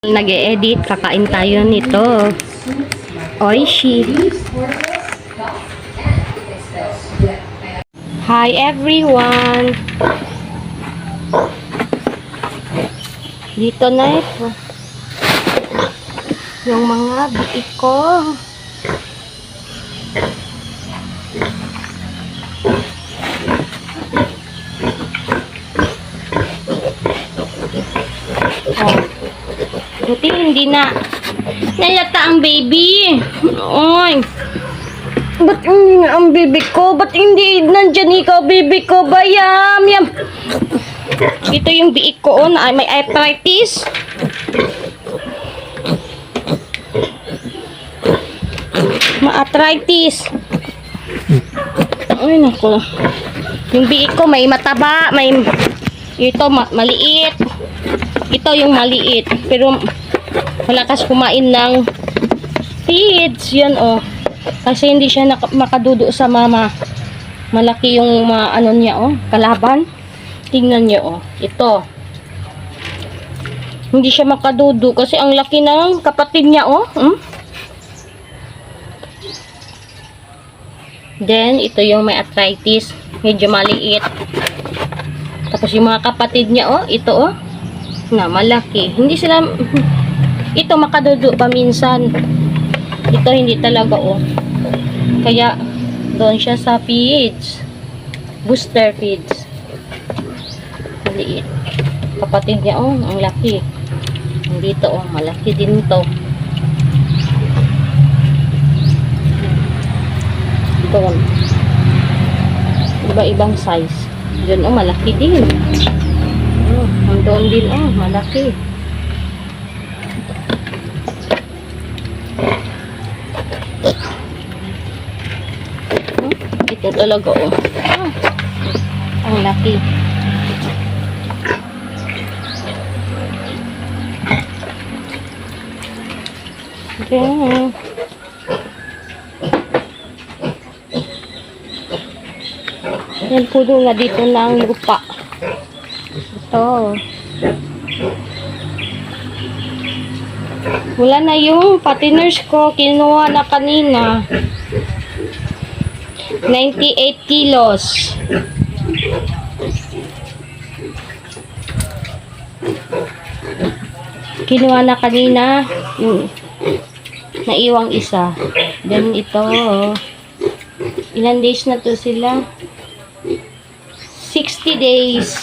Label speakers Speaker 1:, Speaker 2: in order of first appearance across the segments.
Speaker 1: Nag-e-edit, kakain tayo nito. Oishi. Hi everyone. Dito na ito. Yung mga biik ko. Buti hindi na nalata ang baby. Oy. Ba't hindi nga ang baby ko? Ba't hindi nandyan ikaw, baby ko? Bayam, yam. Ito yung biik ko, na may arthritis. Ma-arthritis. Ay, nako. Yung biik ko may mataba, may ito maliit. Ito yung maliit, pero malakas kumain ng feeds. Yan kasi hindi siya makadudo sa mama. Malaki yung ano niya kalaban. Tingnan niyo ito. Hindi siya makadudo kasi ang laki ng kapatid niya Then ito yung may arthritis, medyo maliit. Tapos yung mga kapatid niya ito na malaki. Hindi sila ito makadudo pa minsan. Ito hindi talaga Kaya doon siya sa feeds. Booster feeds. Maliit. Kapatid niya ang laki. Dito malaki din to. Doon. Iba-ibang size. Doon malaki din. Doon din malaki. Ito talaga ang laki. Okay. Yan puno na dito ng lupa. Ito. Wala na yung patiners ko. Kinuha na kanina. 98 kilos. Kinuha na kanina. Naiwang isa. Then ito. Ilan days na to sila? 60 days.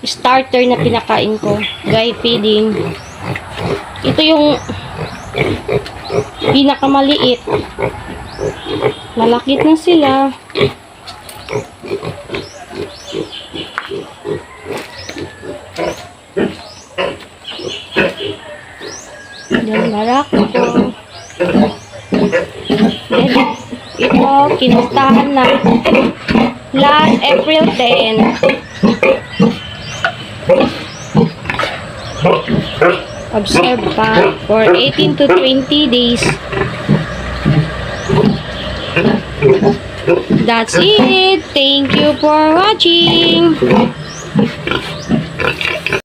Speaker 1: Starter na pinakain ko. Dry feeding. Ito yung pinakamaliit. Malakit na sila. Yan, barak ko. Then, ito, kinustahan na. Last April 10. Observe pa for 18 to 20 days. That's it. Thank you for watching.